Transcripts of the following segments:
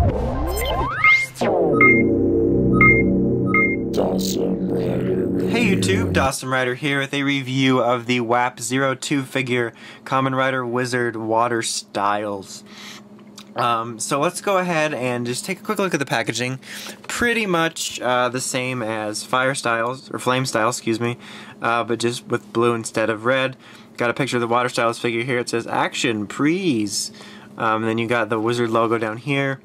Hey YouTube, Dawson Rider here with a review of the WAP 02 figure Kamen Rider Wizard Water Styles. So let's go ahead and just take a quick look at the packaging. Pretty much the same as Fire Styles, or Flame Styles, excuse me, but just with blue instead of red. Got a picture of the Water Styles figure here. It says Action, Please. And then you got the Wizard logo down here.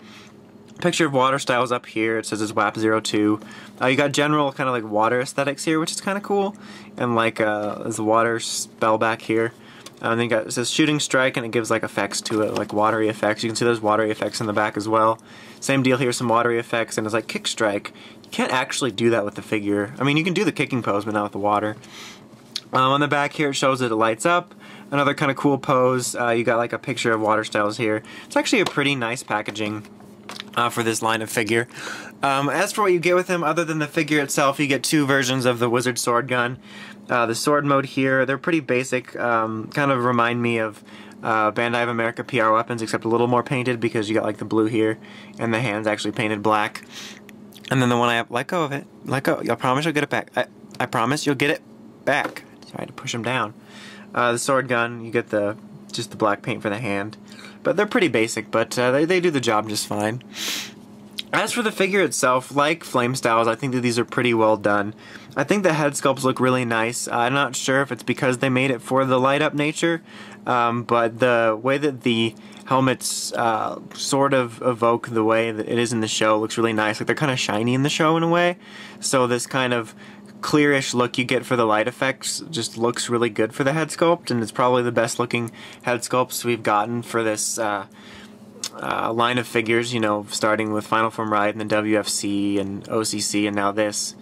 Picture of Water Styles up here. It says it's WAP 02. You got general kind of like water aesthetics here, which is kind of cool. And like there's a water spell back here. And then you got, it says Shooting Strike, and it gives like effects to it, like watery effects. You can see those watery effects in the back as well. Same deal here, some watery effects, and it's like Kick Strike. You can't actually do that with the figure. I mean, you can do the kicking pose, but not with the water. On the back here, it shows that it lights up. Another kind of cool pose. You got like a picture of Water Styles here. It's actually a pretty nice packaging for this line of figure. As for what you get with him, other than the figure itself, you get two versions of the Wizard Sword Gun. The sword mode here, they're pretty basic, kind of remind me of Bandai of America PR weapons, except a little more painted because you got like the blue here, and the hands actually painted black. And then the one I have, let go of it, let go, I promise you'll get it back, I promise you'll get it back. So I had to push him down. The sword gun, you get just the black paint for the hand. But they're pretty basic, but they do the job just fine. As for the figure itself, like Flame Styles, I think that these are pretty well done. I think the head sculpts look really nice. I'm not sure if it's because they made it for the light up nature, but the way that the helmets sort of evoke the way that it is in the show looks really nice. Like they're kind of shiny in the show in a way, so this kind of clearish look you get for the light effects just looks really good for the head sculpt, and it's probably the best looking head sculpts we've gotten for this line of figures, you know, starting with Final Form Ride and then WFC and OCC and now this.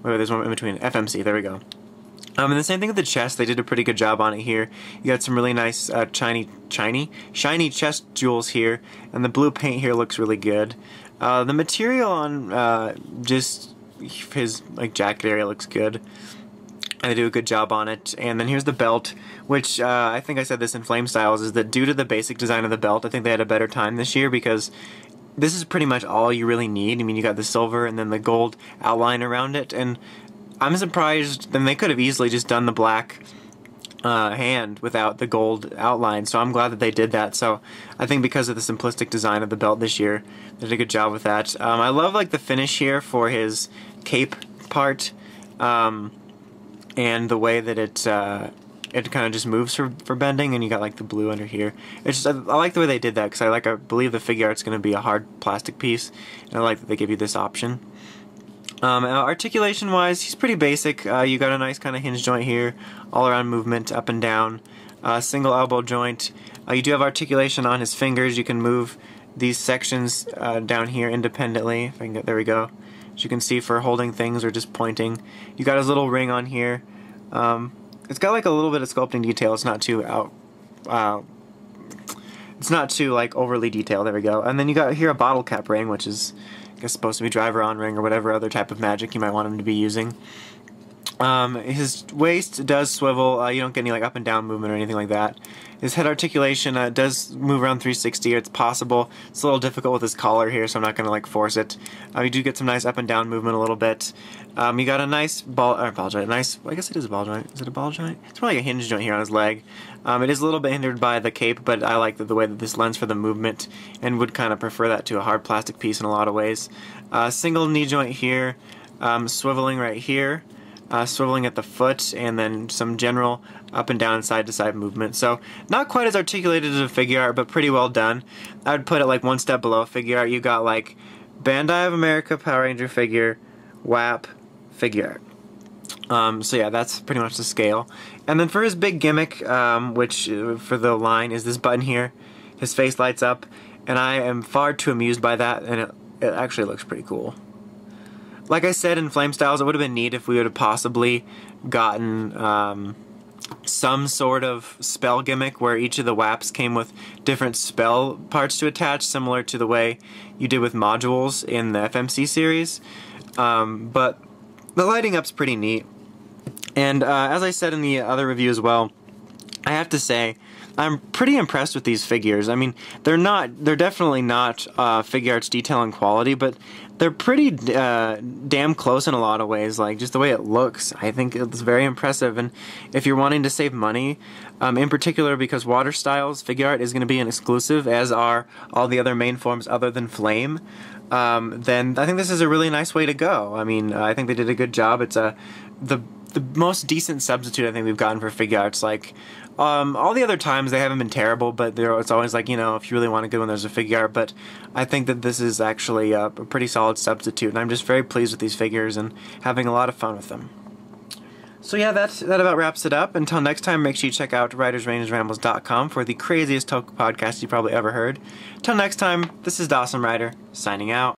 Wait, there's one in between, FMC, there we go. And the same thing with the chest, they did a pretty good job on it here. You got some really nice shiny chest jewels here, and the blue paint here looks really good. The material on just his like jacket area looks good. And they do a good job on it. And then here's the belt, which I think I said this in Flame Styles, is that due to the basic design of the belt, I think they had a better time this year because this is pretty much all you really need. I mean, you got the silver and then the gold outline around it, and I'm surprised, then they could have easily just done the black hand without the gold outline, so I'm glad that they did that. So I think because of the simplistic design of the belt this year, they did a good job with that. I love like the finish here for his cape part, and the way that it kind of just moves for bending, and you got like the blue under here. It's just, I like the way they did that because I believe the figure art's going to be a hard plastic piece, and I like that they give you this option. Articulation wise, he's pretty basic. You got a nice kind of hinge joint here, all around movement up and down, single elbow joint. You do have articulation on his fingers. You can move these sections down here independently. If I can get, there we go. As you can see, for holding things or just pointing. You got his little ring on here. It's got like a little bit of sculpting detail. It's not too it's not too like overly detailed. There we go. And then you got here a bottle cap ring, which is I guess supposed to be driver on ring or whatever other type of magic you might want him to be using. His waist does swivel. You don't get any like up and down movement or anything like that. His head articulation does move around 360. It's possible. It's a little difficult with his collar here, so I'm not going to like force it. You do get some nice up and down movement a little bit. You got a nice ball joint. Nice. Well, I guess it is a ball joint. Is it a ball joint? It's more like a hinge joint here on his leg. It is a little bit hindered by the cape, but I like the way that this lends for the movement, and would kind of prefer that to a hard plastic piece in a lot of ways. Single knee joint here, swiveling right here. Swiveling at the foot, and then some general up and down and side to side movement. So not quite as articulated as a figure art, but pretty well done. I would put it like one step below figure art. You got like Bandai of America Power Ranger figure, WAP figure art. So yeah, that's pretty much the scale. And then for his big gimmick, which for the line is this button here. His face lights up, and I am far too amused by that, and it actually looks pretty cool. Like I said in Flame Styles, it would have been neat if we would have possibly gotten some sort of spell gimmick where each of the WAPs came with different spell parts to attach, similar to the way you did with modules in the FMC series. But the lighting up's pretty neat. And as I said in the other review as well, I have to say I'm pretty impressed with these figures. I mean, they're definitely not figurts detail and quality, but they're pretty damn close in a lot of ways. Like, just the way it looks, I think it's very impressive. And if you're wanting to save money, in particular because Water Styles Figurt is going to be an exclusive, as are all the other main forms other than Flame, then I think this is a really nice way to go. I mean, I think they did a good job. It's the most decent substitute I think we've gotten for figurts. Like, all the other times they haven't been terrible, but it's always like, you know, if you really want a good one, there's a figure. But I think that this is actually a pretty solid substitute, and I'm just very pleased with these figures and having a lot of fun with them. So yeah, that about wraps it up. Until next time, make sure you check out writersrangerambles.com for the craziest Toku podcast you probably ever heard. Till next time, this is Dawson Rider, signing out.